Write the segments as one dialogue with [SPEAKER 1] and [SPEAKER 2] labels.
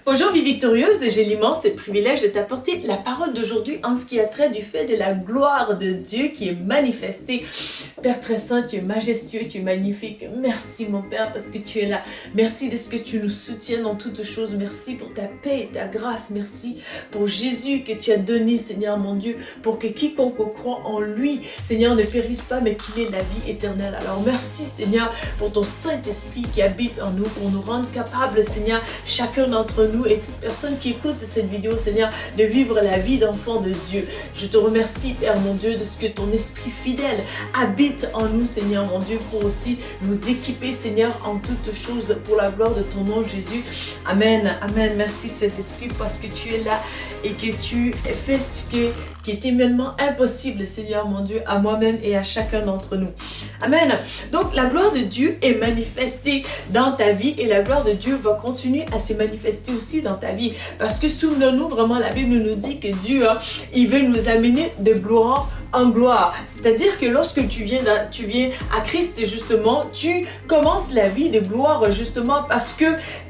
[SPEAKER 1] Bonjour vie victorieuse, j'ai l'immense privilège de t'apporter la parole d'aujourd'hui en ce qui a trait du fait de la gloire de Dieu qui est manifestée. Père très saint, tu es majestueux, tu es magnifique. Merci mon Père parce que tu es là. Merci de ce que tu nous soutiens dans toutes choses. Merci pour ta paix et ta grâce. Merci pour Jésus que tu as donné, Seigneur mon Dieu, pour que quiconque croit en lui, Seigneur, ne périsse pas mais qu'il ait la vie éternelle. Alors merci Seigneur pour ton Saint-Esprit qui habite en nous pour nous rendre capables, Seigneur, chacun d'entre nous et toute personne qui écoute cette vidéo, Seigneur, de vivre la vie d'enfant de Dieu. Je te remercie, Père mon Dieu, de ce que ton esprit fidèle habite en nous, Seigneur mon Dieu, pour aussi nous équiper, Seigneur, en toutes choses pour la gloire de ton nom, Jésus. Amen, amen. Merci, Saint-Esprit, parce que tu es là et que tu fais ce qui est humainement impossible, Seigneur mon Dieu, à moi-même et à chacun d'entre nous. Amen. Donc, la gloire de Dieu est manifestée dans ta vie et la gloire de Dieu va continuer à se manifester aussi dans ta vie. Parce que souvenons-nous, vraiment, la Bible nous dit que Dieu, il veut nous amener de gloire en gloire. C'est-à-dire que lorsque tu viens à Christ, justement, tu commences la vie de gloire, justement, parce que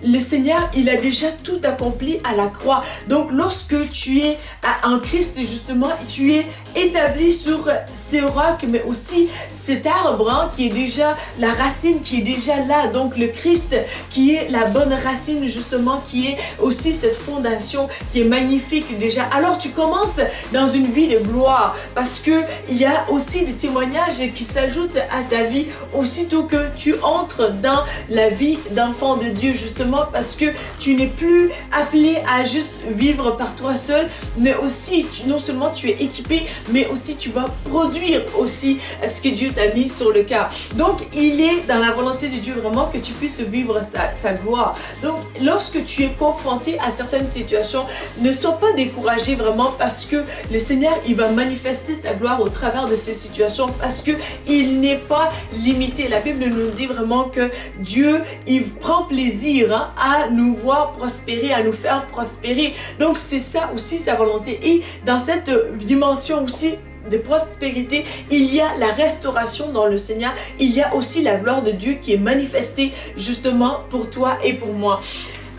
[SPEAKER 1] le Seigneur, il a déjà tout accompli à la croix. Donc, lorsque tu es en Christ, justement, tu es établi sur ce roc, mais aussi cet arbre qui est déjà la racine, qui est déjà là. Donc, le Christ qui est la bonne racine, justement, qui est aussi cette fondation qui est magnifique déjà. Alors, tu commences dans une vie de gloire parce que il y a aussi des témoignages qui s'ajoutent à ta vie aussitôt que tu entres dans la vie d'enfant de Dieu, justement parce que tu n'es plus appelé à juste vivre par toi seul, mais aussi non seulement tu es équipé, mais aussi tu vas produire aussi ce que Dieu t'a mis sur le cœur. Donc il est dans la volonté de Dieu vraiment que tu puisses vivre sa gloire. Donc lorsque tu es confronté à certaines situations, ne sois pas découragé vraiment parce que le Seigneur il va manifester sa gloire au travers de ces situations parce que il n'est pas limité. La Bible nous dit vraiment que Dieu il prend plaisir à nous voir prospérer, à nous faire prospérer. Donc c'est ça aussi sa volonté. Et dans cette dimension aussi de prospérité, il y a la restauration dans le Seigneur, il y a aussi la gloire de Dieu qui est manifestée justement pour toi et pour moi.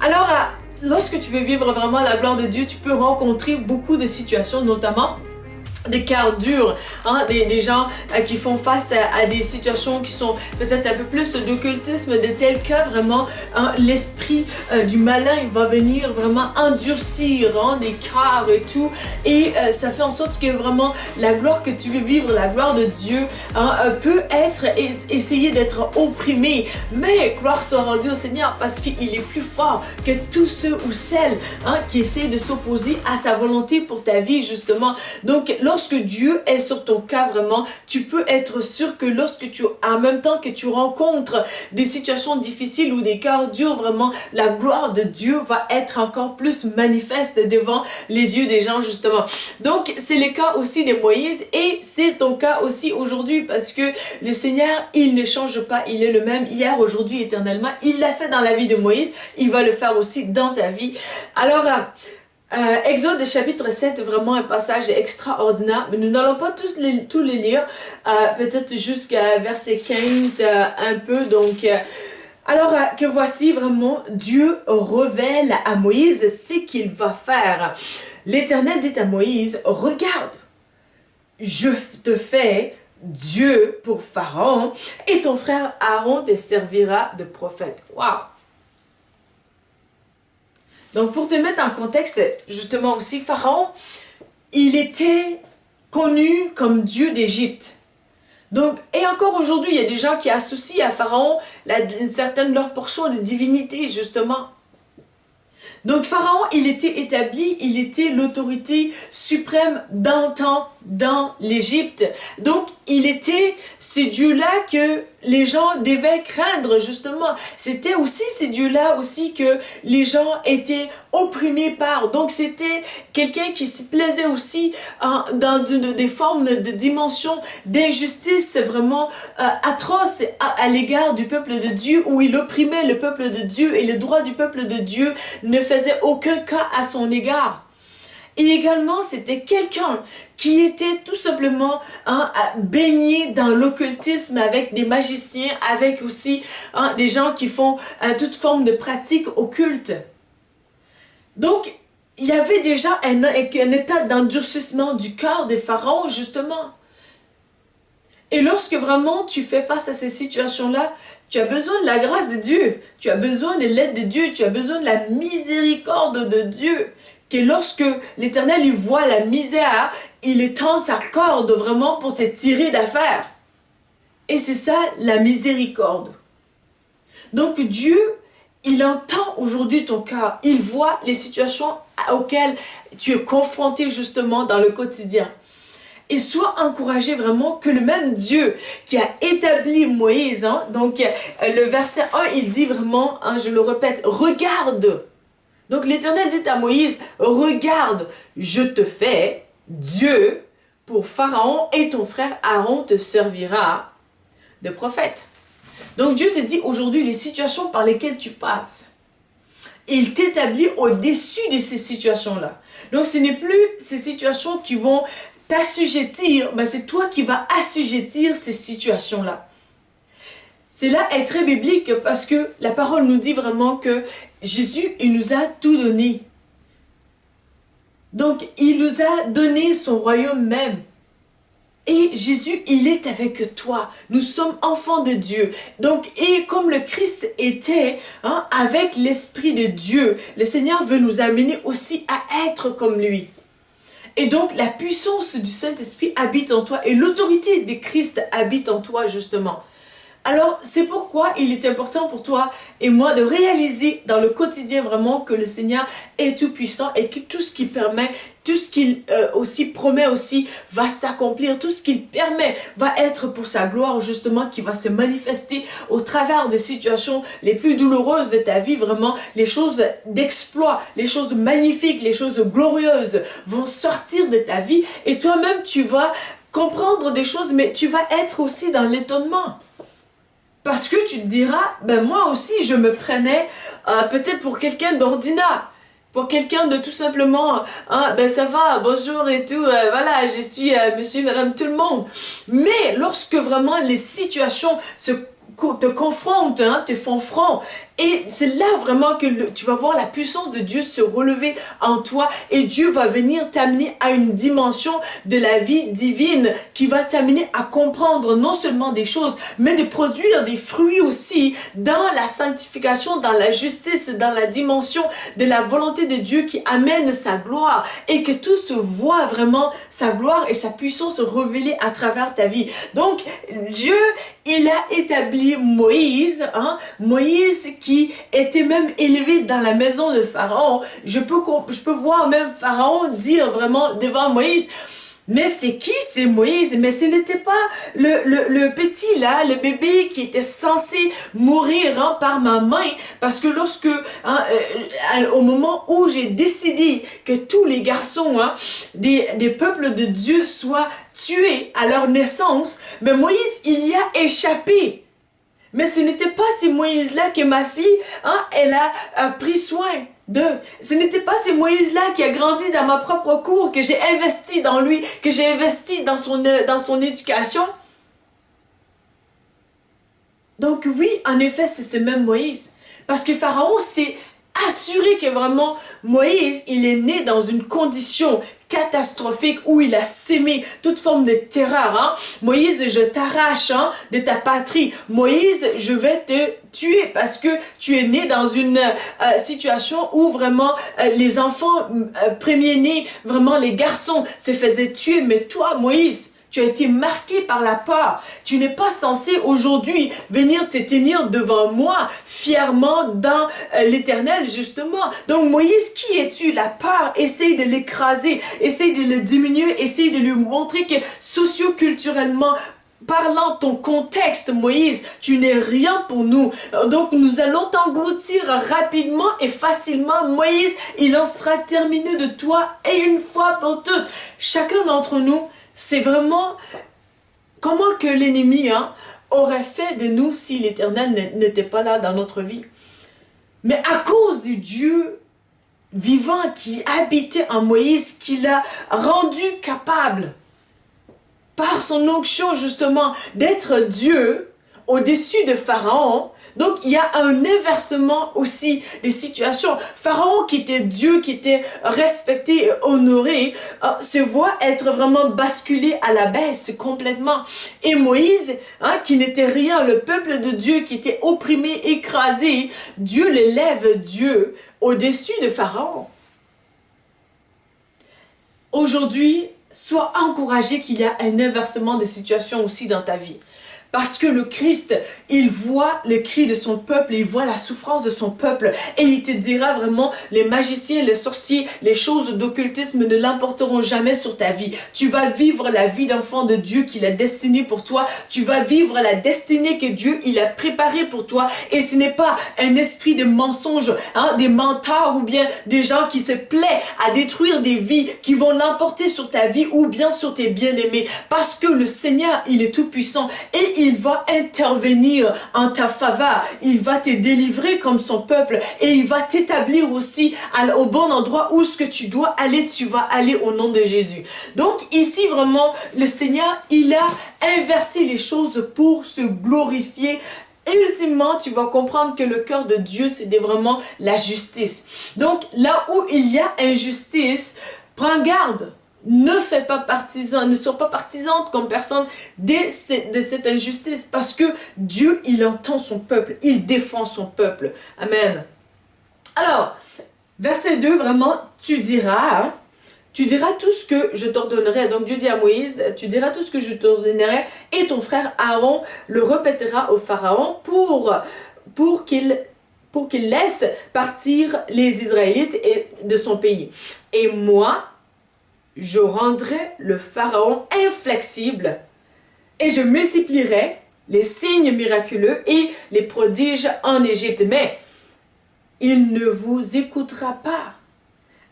[SPEAKER 1] Alors, lorsque tu veux vivre vraiment la gloire de Dieu, tu peux rencontrer beaucoup de situations, notamment des cœurs durs, des gens qui font face à des situations qui sont peut-être un peu plus d'occultisme, de tel cas vraiment l'esprit du malin il va venir vraiment endurcir des cœurs et tout et ça fait en sorte que vraiment la gloire que tu veux vivre, la gloire de Dieu peut être essayer d'être opprimé, mais gloire soit rendue au Seigneur parce qu'il est plus fort que tous ceux ou celles qui essaient de s'opposer à sa volonté pour ta vie justement. Donc lorsque Dieu est sur ton cas vraiment, tu peux être sûr que en même temps que tu rencontres des situations difficiles ou des cœurs durs, vraiment, la gloire de Dieu va être encore plus manifeste devant les yeux des gens justement. Donc, c'est le cas aussi de Moïse et c'est ton cas aussi aujourd'hui parce que le Seigneur, il ne change pas, il est le même hier, aujourd'hui, éternellement. Il l'a fait dans la vie de Moïse, il va le faire aussi dans ta vie. Alors, Exode chapitre 7, vraiment un passage extraordinaire, mais nous n'allons pas tous les lire, peut-être jusqu'à verset 15 un peu, donc alors que voici vraiment Dieu révèle à Moïse ce qu'il va faire. L'Éternel dit à Moïse, regarde, je te fais Dieu pour Pharaon et ton frère Aaron te servira de prophète. Waouh! Donc, pour te mettre en contexte, justement aussi, Pharaon, il était connu comme Dieu d'Égypte. Donc, et encore aujourd'hui, il y a des gens qui associent à Pharaon une certaine leur portion de divinité, justement. Donc, Pharaon, il était établi, il était l'autorité suprême d'un temps dans l'Égypte. Donc, il était ces dieux-là que les gens devaient craindre, justement. C'était aussi ces dieux-là aussi que les gens étaient opprimés par. Donc, c'était quelqu'un qui se plaisait aussi dans des formes de dimensions d'injustice vraiment atroces à l'égard du peuple de Dieu, où il opprimait le peuple de Dieu et le droit du peuple de Dieu ne faisait aucun cas à son égard. Et également, c'était quelqu'un qui était tout simplement baigné dans l'occultisme avec des magiciens, avec aussi des gens qui font toute forme de pratique occulte. Donc, il y avait déjà un état d'endurcissement du cœur des pharaons, justement. Et lorsque vraiment tu fais face à ces situations-là, tu as besoin de la grâce de Dieu, tu as besoin de l'aide de Dieu, tu as besoin de la miséricorde de Dieu. Que lorsque l'Éternel il voit la misère, il étend sa corde vraiment pour te tirer d'affaire. Et c'est ça la miséricorde. Donc Dieu, il entend aujourd'hui ton cœur, il voit les situations auxquelles tu es confronté justement dans le quotidien. Et sois encouragé vraiment que le même Dieu qui a établi Moïse, donc le verset 1, il dit vraiment, je le répète, regarde. Donc l'Éternel dit à Moïse, regarde, je te fais Dieu pour Pharaon et ton frère Aaron te servira de prophète. Donc Dieu te dit aujourd'hui les situations par lesquelles tu passes. Il t'établit au-dessus de ces situations-là. Donc ce n'est plus ces situations qui vont t'assujettir, mais c'est toi qui vas assujettir ces situations-là. Cela est très biblique parce que la parole nous dit vraiment que Jésus, il nous a tout donné. Donc, il nous a donné son royaume même. Et Jésus, il est avec toi. Nous sommes enfants de Dieu. Donc, et comme le Christ était avec l'Esprit de Dieu, le Seigneur veut nous amener aussi à être comme lui. Et donc, la puissance du Saint-Esprit habite en toi et l'autorité de Christ habite en toi, justement. Alors, c'est pourquoi il est important pour toi et moi de réaliser dans le quotidien vraiment que le Seigneur est tout-puissant et que tout ce qu'il permet, tout ce qu'il aussi promet aussi va s'accomplir, tout ce qu'il permet va être pour sa gloire justement qui va se manifester au travers des situations les plus douloureuses de ta vie, vraiment les choses d'exploit, les choses magnifiques, les choses glorieuses vont sortir de ta vie et toi-même tu vas comprendre des choses mais tu vas être aussi dans l'étonnement. Parce que tu te diras, ben moi aussi je me prenais peut-être pour quelqu'un d'ordinaire. Pour quelqu'un de tout simplement, ben ça va, bonjour et tout, voilà, je suis monsieur, madame, tout le monde. Mais lorsque vraiment les situations te confrontent, te font front, et c'est là vraiment que tu vas voir la puissance de Dieu se relever en toi et Dieu va venir t'amener à une dimension de la vie divine qui va t'amener à comprendre non seulement des choses, mais de produire des fruits aussi dans la sanctification, dans la justice, dans la dimension de la volonté de Dieu qui amène sa gloire et que tout se voit vraiment sa gloire et sa puissance révélée à travers ta vie. Donc, Dieu, il a établi Moïse, Moïse qui était même élevé dans la maison de Pharaon. Je peux voir même Pharaon dire vraiment devant Moïse, mais c'est qui c'est Moïse? Mais ce n'était pas le petit là, le bébé qui était censé mourir par ma main. Parce que lorsque, au moment où j'ai décidé que tous les garçons des peuples de Dieu soient tués à leur naissance, mais Moïse, il y a échappé. Mais ce n'était pas ces Moïse-là que ma fille, elle a pris soin d'eux. Ce n'était pas ces Moïse-là qui a grandi dans ma propre cour, que j'ai investi dans lui, que j'ai investi dans son éducation. Donc oui, en effet, c'est ce même Moïse. Parce que Pharaon s'est assuré que vraiment Moïse, il est né dans une condition catastrophique où il a sémé toute forme de terreur. Moïse, je t'arrache de ta patrie. Moïse, je vais te tuer parce que tu es né dans une situation où vraiment les enfants premiers-nés, vraiment les garçons se faisaient tuer. Mais toi, Moïse, tu as été marqué par la peur. Tu n'es pas censé aujourd'hui venir te tenir devant moi fièrement dans l'Éternel, justement. Donc Moïse, qui es-tu? La peur, essaye de l'écraser, essaye de le diminuer, essaye de lui montrer que socio-culturellement parlant, ton contexte, Moïse, tu n'es rien pour nous. Donc, nous allons t'engloutir rapidement et facilement. Moïse, il en sera terminé de toi et une fois pour toutes. Chacun d'entre nous, c'est vraiment comment que l'ennemi aurait fait de nous si l'Éternel n'était pas là dans notre vie. Mais à cause du Dieu vivant qui habitait en Moïse, qui l'a rendu capable, par son onction justement, d'être Dieu, au-dessus de Pharaon. Donc, il y a un inversement aussi des situations. Pharaon, qui était Dieu, qui était respecté et honoré, se voit être vraiment basculé à la baisse complètement. Et Moïse, qui n'était rien, le peuple de Dieu qui était opprimé, écrasé, Dieu l'élève, Dieu, au-dessus de Pharaon. Aujourd'hui, sois encouragé qu'il y a un inversement de situation aussi dans ta vie. Parce que le Christ, il voit le cri de son peuple, il voit la souffrance de son peuple. Et il te dira vraiment, les magiciens, les sorciers, les choses d'occultisme ne l'emporteront jamais sur ta vie. Tu vas vivre la vie d'enfant de Dieu qu'il a destinée pour toi. Tu vas vivre la destinée que Dieu il a préparée pour toi. Et ce n'est pas un esprit de mensonge, des menteurs ou bien des gens qui se plaient à détruire des vies qui vont l'emporter sur ta vie ou bien sur tes bien-aimés. Parce que le Seigneur, il est tout puissant et il va intervenir en ta faveur. Il va te délivrer comme son peuple et il va t'établir aussi au bon endroit où ce que tu dois aller, tu vas aller au nom de Jésus. Donc ici vraiment, le Seigneur, il a inversé les choses pour se glorifier. Et ultimement, tu vas comprendre que le cœur de Dieu, c'est vraiment la justice. Donc là où il y a injustice, prends garde. Ne sois pas partisane comme personne de cette injustice parce que Dieu, il entend son peuple, il défend son peuple. Amen. Alors, verset 2, vraiment, tu diras tout ce que je t'ordonnerai. Donc Dieu dit à Moïse, tu diras tout ce que je t'ordonnerai et ton frère Aaron le répétera au Pharaon pour qu'il laisse partir les Israélites de son pays. Et moi, je rendrai le Pharaon inflexible et je multiplierai les signes miraculeux et les prodiges en Égypte. Mais il ne vous écoutera pas.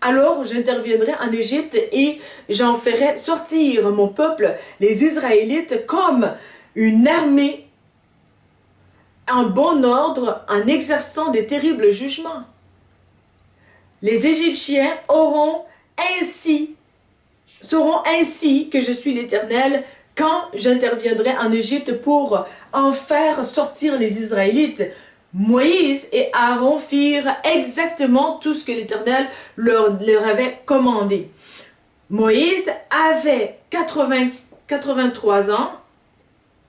[SPEAKER 1] Alors j'interviendrai en Égypte et j'en ferai sortir mon peuple, les Israélites, comme une armée en bon ordre en exerçant de terribles jugements. Les Égyptiens sauront ainsi que je suis l'Éternel quand j'interviendrai en Égypte pour en faire sortir les Israélites. Moïse et Aaron firent exactement tout ce que l'Éternel leur avait commandé. Moïse avait 83 ans.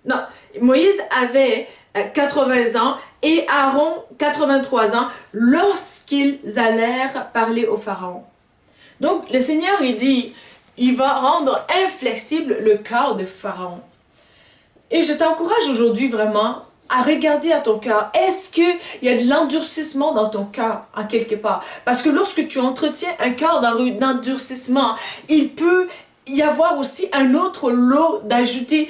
[SPEAKER 1] Non, Moïse avait 80 ans et Aaron 83 ans lorsqu'ils allèrent parler au Pharaon. Donc le Seigneur, il dit, il va rendre inflexible le cœur de Pharaon. Et je t'encourage aujourd'hui vraiment à regarder à ton cœur. Est-ce qu'il y a de l'endurcissement dans ton cœur, en quelque part? Parce que lorsque tu entretiens un cœur d'endurcissement, il peut y avoir aussi un autre lot d'ajouter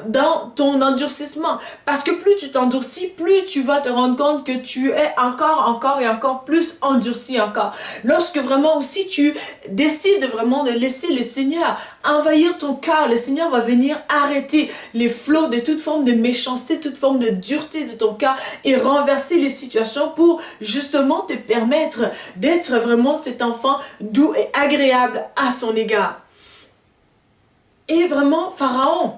[SPEAKER 1] dans ton endurcissement. Parce que plus tu t'endurcis, plus tu vas te rendre compte que tu es encore plus endurci encore. Lorsque vraiment aussi tu décides vraiment de laisser le Seigneur envahir ton cœur, le Seigneur va venir arrêter les flots de toute forme de méchanceté, toute forme de dureté de ton cœur et renverser les situations pour justement te permettre d'être vraiment cet enfant doux et agréable à son égard. Et vraiment, Pharaon,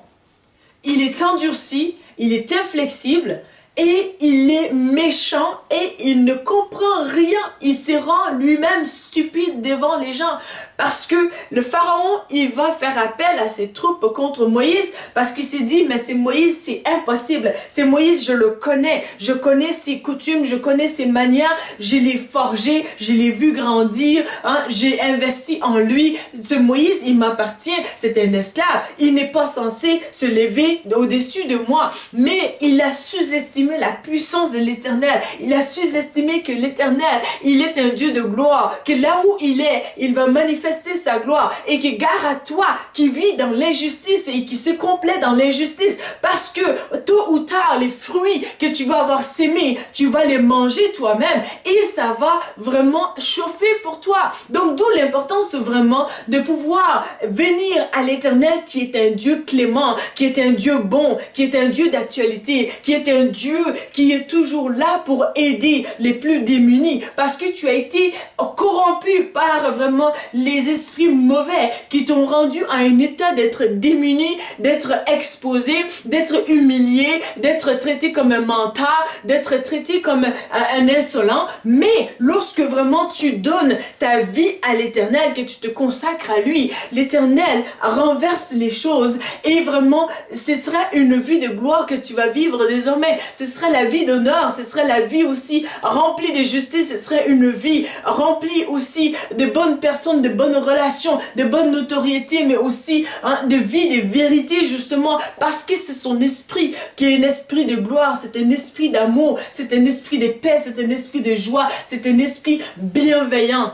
[SPEAKER 1] il est endurci, il est inflexible et il est méchant et il ne comprend rien. Il se rend lui-même stupide devant les gens. Parce que le Pharaon, il va faire appel à ses troupes contre Moïse parce qu'il s'est dit, mais c'est Moïse, c'est impossible. C'est Moïse, je le connais. Je connais ses coutumes, je connais ses manières. Je l'ai forgé, je l'ai vu grandir. J'ai investi en lui. Ce Moïse, il m'appartient. C'est un esclave. Il n'est pas censé se lever au-dessus de moi. Mais il a sous-estimé la puissance de l'Éternel. Il a sous-estimé que l'Éternel, il est un Dieu de gloire. Que là où il est, il va manifester sa gloire et que gare à toi qui vis dans l'injustice et qui se complaît dans l'injustice parce que tôt ou tard les fruits que tu vas avoir sémés, tu vas les manger toi-même et ça va vraiment chauffer pour toi. Donc d'où l'importance vraiment de pouvoir venir à l'Éternel qui est un Dieu clément, qui est un Dieu bon, qui est un Dieu d'actualité, qui est un Dieu Dieu qui est toujours là pour aider les plus démunis. Parce que tu as été corrompu par vraiment les esprits mauvais qui t'ont rendu à un état d'être démuni, d'être exposé, d'être humilié, d'être traité comme un menteur, d'être traité comme un insolent. Mais lorsque vraiment tu donnes ta vie à l'Éternel, que tu te consacres à lui, l'Éternel renverse les choses et vraiment ce sera une vie de gloire que tu vas vivre désormais. Ce sera la vie d'honneur, ce sera la vie aussi remplie de justice, ce serait une vie remplie aussi de bonnes personnes, de bonnes relations, de bonne notoriété, mais aussi de vie, de vérité justement, parce que c'est son esprit qui est un esprit de gloire, c'est un esprit d'amour, c'est un esprit de paix, c'est un esprit de joie, c'est un esprit bienveillant.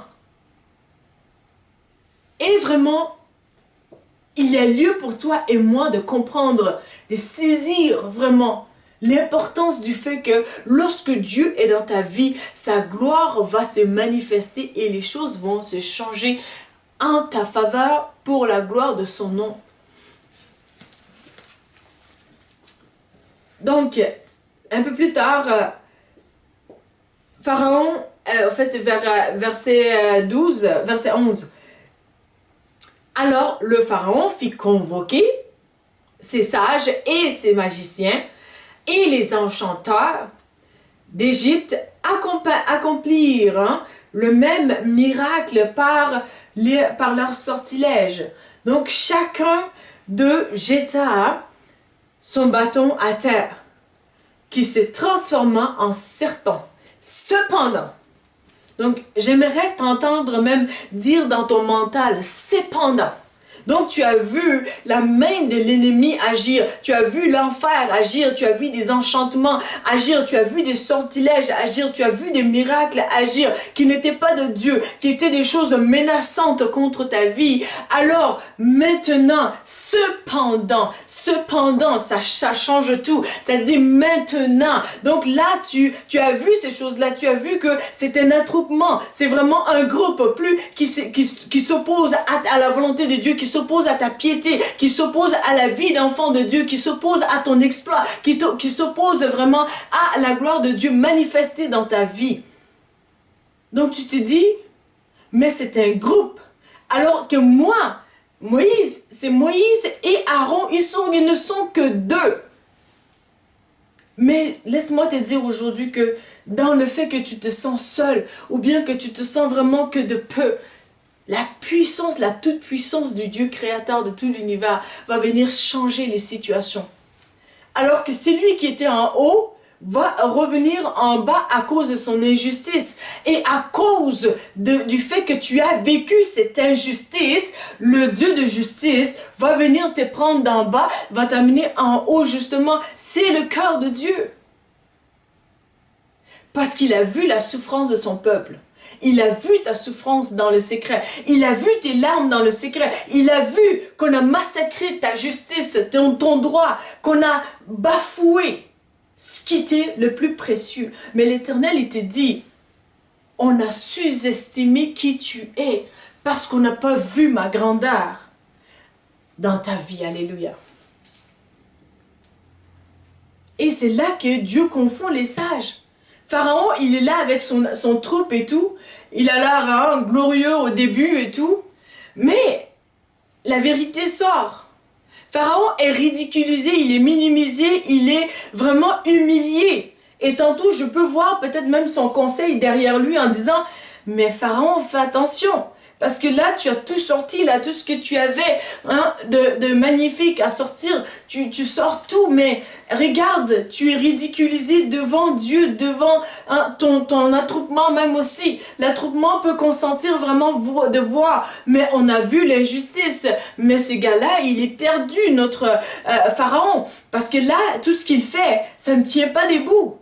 [SPEAKER 1] Et vraiment, il y a lieu pour toi et moi de comprendre, de saisir vraiment l'importance du fait que lorsque Dieu est dans ta vie, sa gloire va se manifester et les choses vont se changer en ta faveur pour la gloire de son nom. Donc, un peu plus tard, Pharaon, en fait, vers verset 12, verset 11. Alors, le Pharaon fit convoquer ses sages et ses magiciens et les enchanteurs d'Égypte accomplirent le même miracle par leur sortilège. Donc, chacun d'eux jeta son bâton à terre, qui se transforma en serpent. Cependant, donc j'aimerais t'entendre même dire dans ton mental, cependant. Donc tu as vu la main de l'ennemi agir, tu as vu l'enfer agir, tu as vu des enchantements agir, tu as vu des sortilèges agir, tu as vu des miracles agir qui n'étaient pas de Dieu, qui étaient des choses menaçantes contre ta vie. Alors maintenant, cependant, ça change tout. Ça dit maintenant. Donc là, tu as vu ces choses-là, tu as vu que c'est un attroupement, c'est vraiment un groupe plus qui s'oppose à la volonté de Dieu, qui s'oppose à ta piété, qui s'oppose à la vie d'enfant de Dieu, qui s'oppose à ton exploit, qui s'oppose vraiment à la gloire de Dieu manifestée dans ta vie. Donc tu te dis, mais c'est un groupe. Alors que Moïse, c'est Moïse et Aaron, ils ne sont que deux. Mais laisse-moi te dire aujourd'hui que dans le fait que tu te sens seul, ou bien que tu te sens vraiment que de peu, la puissance, la toute-puissance du Dieu créateur de tout l'univers va venir changer les situations. Alors que celui qui était en haut va revenir en bas à cause de son injustice. Et à cause du fait que tu as vécu cette injustice, le Dieu de justice va venir te prendre d'en bas, va t'amener en haut justement. C'est le cœur de Dieu. Parce qu'il a vu la souffrance de son peuple. Il a vu ta souffrance dans le secret. Il a vu tes larmes dans le secret. Il a vu qu'on a massacré ta justice, ton droit, qu'on a bafoué ce qui était le plus précieux. Mais l'Éternel, il te dit, on a sous-estimé qui tu es parce qu'on n'a pas vu ma grandeur dans ta vie. Alléluia. Et c'est là que Dieu confond les sages. Pharaon, il est là avec son troupe et tout. Il a l'air glorieux au début et tout. Mais la vérité sort. Pharaon est ridiculisé, il est minimisé, il est vraiment humilié. Et tantôt, je peux voir peut-être même son conseil derrière lui en disant « Mais Pharaon, fais attention !» Parce que là, tu as tout sorti, là, tout ce que tu avais de magnifique à sortir, tu sors tout, mais regarde, tu es ridiculisé devant Dieu, devant ton attroupement même aussi. L'attroupement peut consentir vraiment de voir, mais on a vu l'injustice. Mais ce gars-là, il est perdu, notre Pharaon, parce que là, tout ce qu'il fait, ça ne tient pas debout.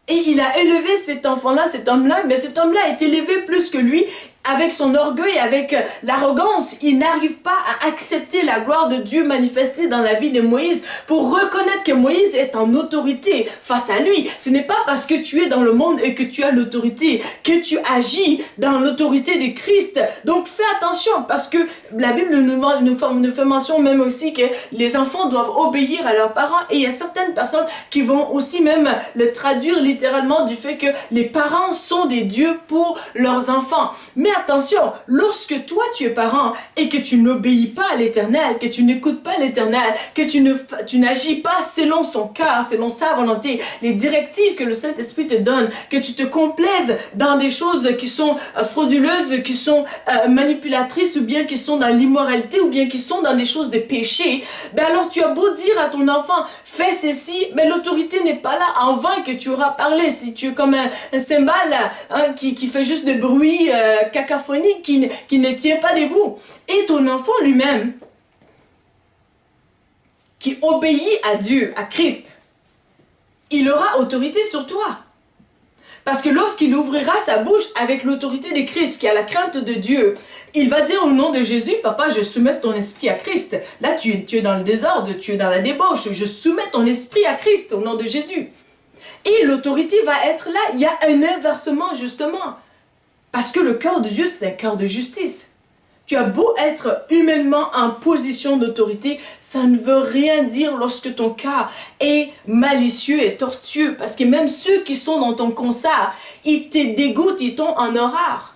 [SPEAKER 1] Et il a élevé cet enfant-là, cet homme-là, mais cet homme-là est élevé plus que lui. avec son orgueil, avec l'arrogance, il n'arrive pas à accepter la gloire de Dieu manifestée dans la vie de Moïse pour reconnaître que Moïse est en autorité face à lui. Ce n'est pas parce que tu es dans le monde et que tu as l'autorité que tu agis dans l'autorité de Christ. Donc fais attention parce que la Bible nous fait mention même aussi que les enfants doivent obéir à leurs parents et il y a certaines personnes qui vont aussi même le traduire littéralement du fait que les parents sont des dieux pour leurs enfants. Mais attention, lorsque toi tu es parent et que tu n'obéis pas à l'Éternel, que tu n'écoutes pas l'Éternel, que tu n'agis pas selon son cœur, selon sa volonté, les directives que le Saint-Esprit te donne, que tu te complaises dans des choses qui sont frauduleuses, qui sont manipulatrices ou bien qui sont dans l'immoralité ou bien qui sont dans des choses de péché, ben alors tu as beau dire à ton enfant, fais ceci, mais l'autorité n'est pas là. En vain que tu auras parlé. Si tu es comme un cymbale qui fait juste de bruit cacophonique, qui ne tient pas debout. Et ton enfant lui-même, qui obéit à Dieu, à Christ, il aura autorité sur toi. Parce que lorsqu'il ouvrira sa bouche avec l'autorité de Christ, qui a la crainte de Dieu, il va dire au nom de Jésus, papa, je soumets ton esprit à Christ. Là, tu es dans le désordre, tu es dans la débauche. Je soumets ton esprit à Christ au nom de Jésus. Et l'autorité va être là. Il y a un inversement, justement. Parce que le cœur de Dieu, c'est un cœur de justice. Tu as beau être humainement en position d'autorité, ça ne veut rien dire lorsque ton cœur est malicieux et tortueux. Parce que même ceux qui sont dans ton concert, ils te dégoûtent, ils tombent en horreur.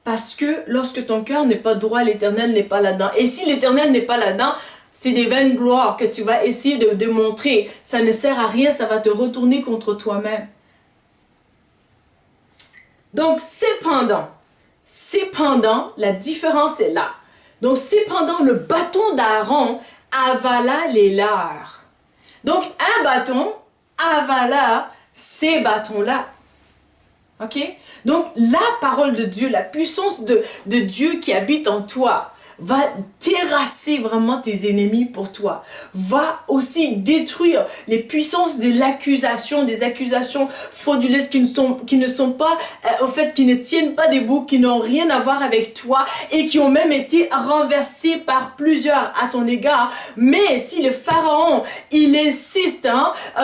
[SPEAKER 1] Parce que lorsque ton cœur n'est pas droit, l'Éternel n'est pas là-dedans. Et si l'Éternel n'est pas là-dedans, c'est des vaines gloires que tu vas essayer de démontrer. Ça ne sert à rien, ça va te retourner contre toi-même. Donc, cependant, la différence est là. Donc, cependant, le bâton d'Aaron avala les leurs. Donc, un bâton avala ces bâtons-là. OK? Donc, la parole de Dieu, la puissance de Dieu qui habite en toi, va terrasser vraiment tes ennemis pour toi. Va aussi détruire les puissances de l'accusation, des accusations frauduleuses qui ne sont pas, qui ne tiennent pas debout, qui n'ont rien à voir avec toi et qui ont même été renversées par plusieurs à ton égard. Mais si le Pharaon, il insiste,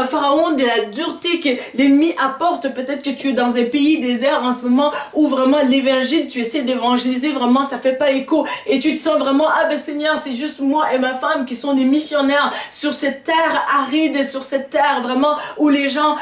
[SPEAKER 1] Pharaon de la dureté que l'ennemi apporte, peut-être que tu es dans un pays désert en ce moment où vraiment l'évangile, tu essaies d'évangéliser, vraiment ça fait pas écho et tu te sens vraiment, ah ben Seigneur, c'est juste moi et ma femme qui sont des missionnaires sur cette terre aride, sur cette terre vraiment où les gens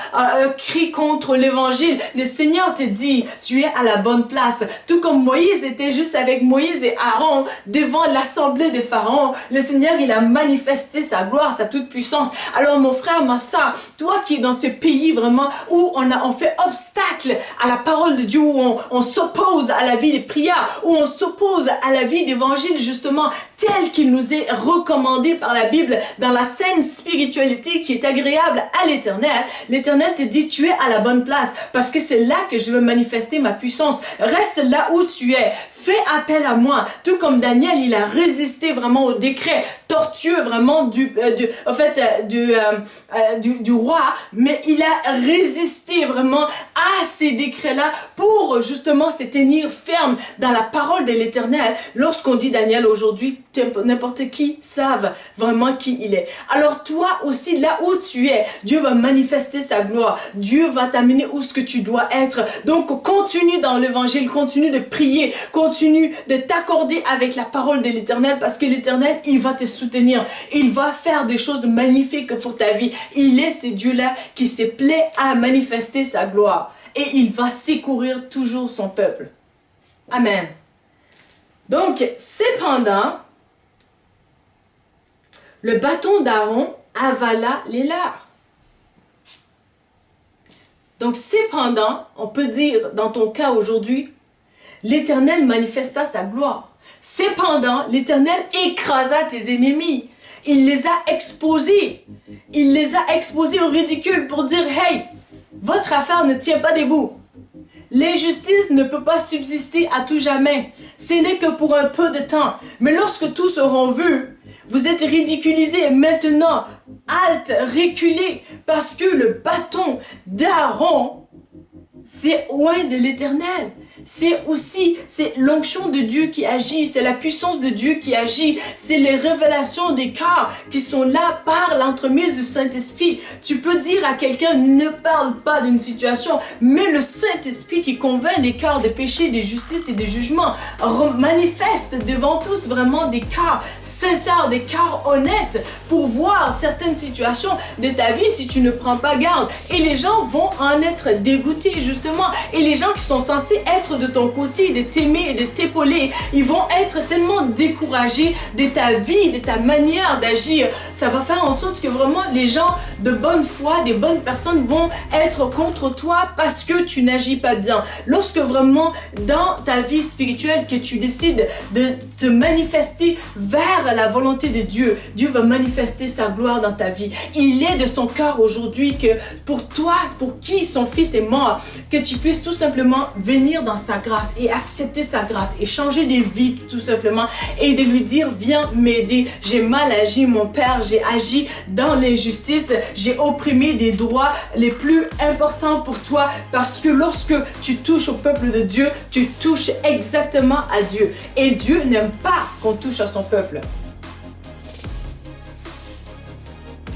[SPEAKER 1] crient contre l'évangile. Le Seigneur te dit, tu es à la bonne place. Tout comme Moïse était juste avec Moïse et Aaron devant l'assemblée des pharaons, le Seigneur, il a manifesté sa gloire, sa toute puissance. Alors mon frère, ma soeur, toi qui es dans ce pays vraiment où on fait obstacle à la parole de Dieu, où on s'oppose à la vie de prière, où on s'oppose à la vie d'évangile, justement, tel qu'il nous est recommandé par la Bible dans la saine spiritualité qui est agréable à l'Éternel. L'Éternel te dit, tu es à la bonne place parce que c'est là que je veux manifester ma puissance. Reste là où tu es. Fais appel à moi. Tout comme Daniel, il a résisté vraiment au décret tortueux vraiment du roi, mais il a résisté vraiment à ces décrets-là pour justement se tenir ferme dans la parole de l'Éternel. Lorsqu'on dit Daniel aujourd'hui, n'importe qui savent vraiment qui il est. Alors toi aussi, là où tu es, Dieu va manifester sa gloire. Dieu va t'amener où ce que tu dois être. Donc continue dans l'évangile, continue de prier, continue de t'accorder avec la parole de l'Éternel parce que l'Éternel, il va te soutenir. Il va faire des choses magnifiques pour ta vie. Il est ce Dieu-là qui se plaît à manifester sa gloire. Et il va secourir toujours son peuple. Amen. Donc, cependant, le bâton d'Aaron avala les leurs. Donc, cependant, on peut dire dans ton cas aujourd'hui, l'Éternel manifesta sa gloire. Cependant, l'Éternel écrasa tes ennemis. Il les a exposés. Il les a exposés au ridicule pour dire, hey, votre affaire ne tient pas debout. L'injustice ne peut pas subsister à tout jamais. Ce n'est que pour un peu de temps. Mais lorsque tous auront vu, vous êtes ridiculisés maintenant, halte, reculés, parce que le bâton d'Aaron, c'est loin de l'Éternel. C'est l'onction de Dieu qui agit, c'est la puissance de Dieu qui agit, c'est les révélations des cœurs qui sont là par l'entremise du Saint-Esprit. Tu peux dire à quelqu'un, ne parle pas d'une situation, mais le Saint-Esprit qui convainc des cœurs des péchés, des justices et des jugements, manifeste devant tous vraiment des cœurs sincères, des cœurs honnêtes pour voir certaines situations de ta vie si tu ne prends pas garde. Et les gens vont en être dégoûtés justement. Et les gens qui sont censés être de ton côté, de t'aimer et de t'épauler, ils vont être tellement découragés de ta vie, de ta manière d'agir. Ça va faire en sorte que vraiment les gens de bonne foi, des bonnes personnes vont être contre toi parce que tu n'agis pas bien. Lorsque vraiment dans ta vie spirituelle que tu décides de te manifester vers la volonté de Dieu, Dieu va manifester sa gloire dans ta vie. Il est de son cœur aujourd'hui que pour toi, pour qui son fils est mort, que tu puisses tout simplement venir dans sa grâce et accepter sa grâce et changer des vies tout simplement et de lui dire viens m'aider, j'ai mal agi mon Père, j'ai agi dans l'injustice, j'ai opprimé des droits les plus importants pour toi parce que lorsque tu touches au peuple de Dieu, tu touches exactement à Dieu et Dieu n'aime pas qu'on touche à son peuple.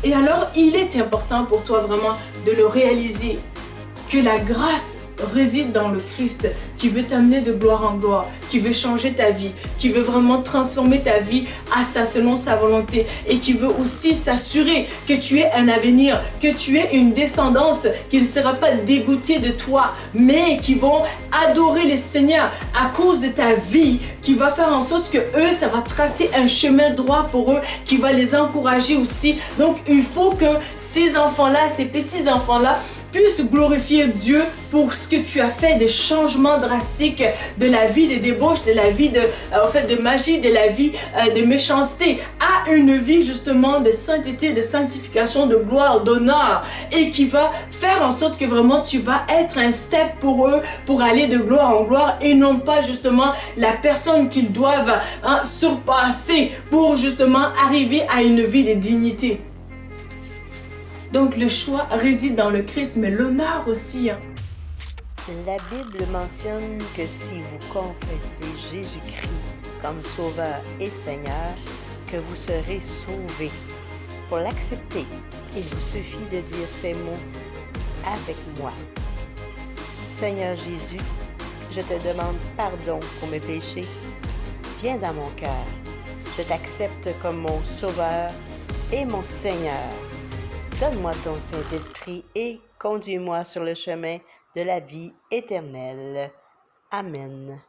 [SPEAKER 1] Et alors il est important pour toi vraiment de le réaliser que la grâce réside dans le Christ qui veut t'amener de gloire en gloire, qui veut changer ta vie, qui veut vraiment transformer ta vie selon sa volonté et qui veut aussi s'assurer que tu aies un avenir, que tu aies une descendance qui ne sera pas dégoûtée de toi, mais qui vont adorer le Seigneur à cause de ta vie, qui va faire en sorte que eux, ça va tracer un chemin droit pour eux, qui va les encourager aussi. Donc, il faut que ces enfants-là, ces petits-enfants-là, puisse glorifier Dieu pour ce que tu as fait, des changements drastiques de la vie de débauche, de la vie de magie, de la vie de méchanceté, à une vie justement de sainteté, de sanctification, de gloire, d'honneur, et qui va faire en sorte que vraiment tu vas être un step pour eux, pour aller de gloire en gloire, et non pas justement la personne qu'ils doivent surpasser pour justement arriver à une vie de dignité. Donc le choix réside dans le Christ, mais l'honneur aussi.
[SPEAKER 2] La Bible mentionne que si vous confessez Jésus-Christ comme Sauveur et Seigneur, que vous serez sauvés. Pour l'accepter, il vous suffit de dire ces mots avec moi. Seigneur Jésus, je te demande pardon pour mes péchés. Viens dans mon cœur. Je t'accepte comme mon Sauveur et mon Seigneur. Donne-moi ton Saint-Esprit et conduis-moi sur le chemin de la vie éternelle. Amen.